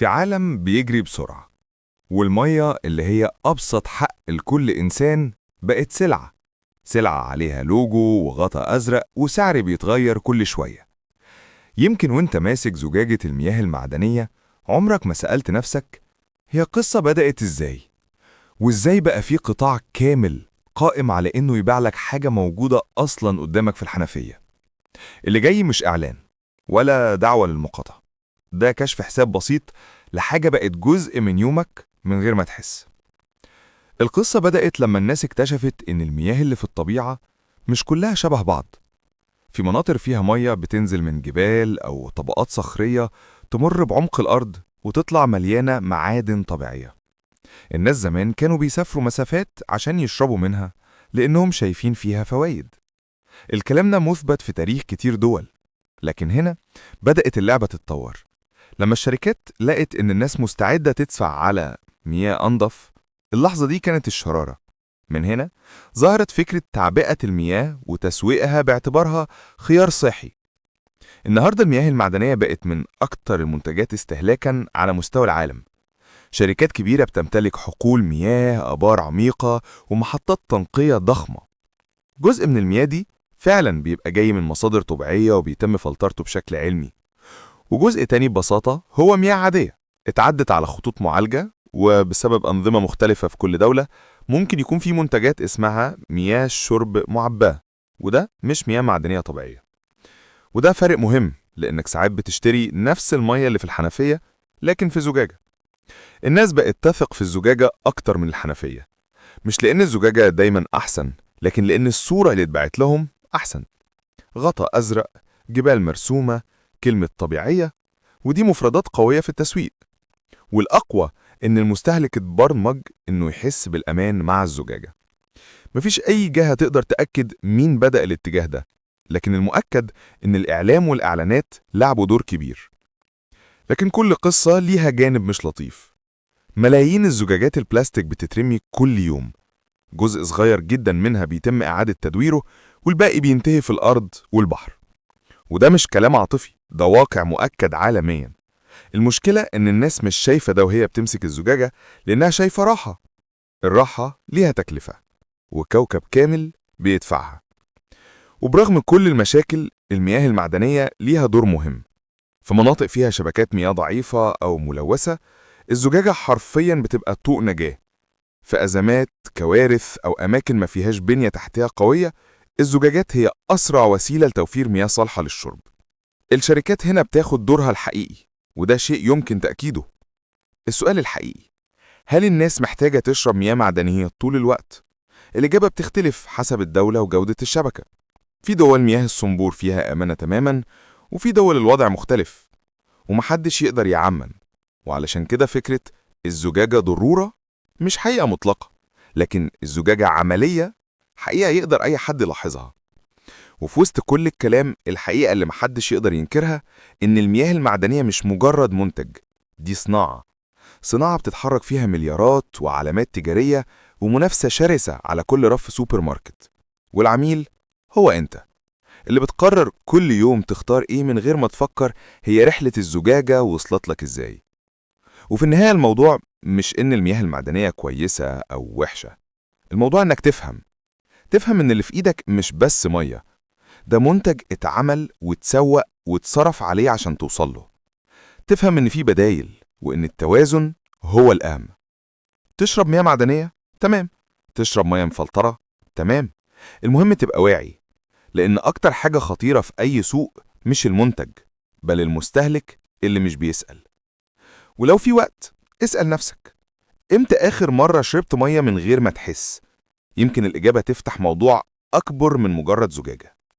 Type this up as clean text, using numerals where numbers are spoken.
في عالم بيجري بسرعة، والمية اللي هي أبسط حق لكل إنسان بقت سلعة عليها لوجو وغطا أزرق وسعر بيتغير كل شوية. يمكن وانت ماسك زجاجة المياه المعدنية عمرك ما سألت نفسك هي قصة بدأت إزاي؟ وإزاي بقى في قطاع كامل قائم على إنه يبيع لك حاجة موجودة أصلاً قدامك في الحنفية؟ اللي جاي مش إعلان ولا دعوة للمقاطعة، ده كشف حساب بسيط لحاجة بقت جزء من يومك من غير ما تحس. القصة بدأت لما الناس اكتشفت إن المياه اللي في الطبيعة مش كلها شبه بعض. في مناطق فيها مية بتنزل من جبال أو طبقات صخرية تمر بعمق الأرض وتطلع مليانة معادن طبيعية. الناس زمان كانوا بيسافروا مسافات عشان يشربوا منها لأنهم شايفين فيها فوايد. الكلام ده مثبت في تاريخ كتير دول، لكن هنا بدأت اللعبة تتطور لما الشركات لقت إن الناس مستعدة تدفع على مياه أنظف. اللحظة دي كانت الشرارة. من هنا ظهرت فكرة تعبئة المياه وتسويقها باعتبارها خيار صحي. النهاردة المياه المعدنية بقت من أكتر المنتجات استهلاكاً على مستوى العالم. شركات كبيرة بتمتلك حقول مياه، آبار عميقة، ومحطات تنقية ضخمة. جزء من المياه دي فعلاً بيبقى جاي من مصادر طبيعية وبيتم فلترته بشكل علمي، وجزء تاني ببساطة هو مياه عادية اتعدت على خطوط معالجة، وبسبب أنظمة مختلفة في كل دولة ممكن يكون في منتجات اسمها مياه شرب معباة، وده مش مياه معدنية طبيعية. وده فرق مهم لأنك ساعات بتشتري نفس المياه اللي في الحنفية لكن في زجاجة. الناس بقت تثق في الزجاجة أكتر من الحنفية، مش لأن الزجاجة دايما أحسن، لكن لأن الصورة اللي اتبعت لهم أحسن. غطا أزرق، جبال مرسومة، كلمة طبيعية، ودي مفردات قوية في التسويق. والأقوى إن المستهلك اتبرمج إنه يحس بالأمان مع الزجاجة. مفيش أي جهة تقدر تأكد مين بدأ الاتجاه ده، لكن المؤكد إن الإعلام والإعلانات لعبوا دور كبير. لكن كل قصة ليها جانب مش لطيف. ملايين الزجاجات البلاستيك بتترمي كل يوم، جزء صغير جدا منها بيتم إعادة تدويره والباقي بينتهي في الأرض والبحر. وده مش كلام عاطفي، ده واقع مؤكد عالميا. المشكلة إن الناس مش شايفة ده وهي بتمسك الزجاجة، لأنها شايفة راحة. الراحة ليها تكلفة، وكوكب كامل بيدفعها. وبرغم كل المشاكل، المياه المعدنية ليها دور مهم. في مناطق فيها شبكات مياه ضعيفة أو ملوثة، الزجاجة حرفياً بتبقى طوق نجاة. في أزمات، كوارث، أو أماكن ما فيهاش بنية تحتية قوية، الزجاجات هي أسرع وسيلة لتوفير مياه صالحة للشرب. الشركات هنا بتاخد دورها الحقيقي، وده شيء يمكن تأكيده. السؤال الحقيقي: هل الناس محتاجة تشرب مياه معدنية طول الوقت؟ الإجابة بتختلف حسب الدولة وجودة الشبكة. في دول مياه الصنبور فيها آمنة تماماً، وفي دول الوضع مختلف، ومحدش يقدر يعمم. وعلشان كده فكرة الزجاجة ضرورة مش حقيقة مطلقة، لكن الزجاجة عملية، حقيقة يقدر أي حد يلاحظها. وفي وسط كل الكلام، الحقيقة اللي محدش يقدر ينكرها إن المياه المعدنية مش مجرد منتج، دي صناعة بتتحرك فيها مليارات وعلامات تجارية ومنافسة شرسة على كل رف سوبر ماركت. والعميل هو أنت، اللي بتقرر كل يوم تختار إيه من غير ما تفكر هي رحلة الزجاجة وصلت لك إزاي. وفي النهاية الموضوع مش إن المياه المعدنية كويسة أو وحشة. الموضوع إنك تفهم إن اللي في إيدك مش بس مية، ده منتج اتعمل واتسوق واتصرف عليه عشان توصل له. تفهم إن في بدايل، وإن التوازن هو الأهم. تشرب مياه معدنية؟ تمام. تشرب مياه مفلترة؟ تمام. المهم تبقى واعي، لأن أكتر حاجة خطيرة في أي سوق مش المنتج، بل المستهلك اللي مش بيسأل. ولو في وقت، اسأل نفسك: إمتى آخر مرة شربت مية من غير ما تحس؟ يمكن الإجابة تفتح موضوع أكبر من مجرد زجاجة.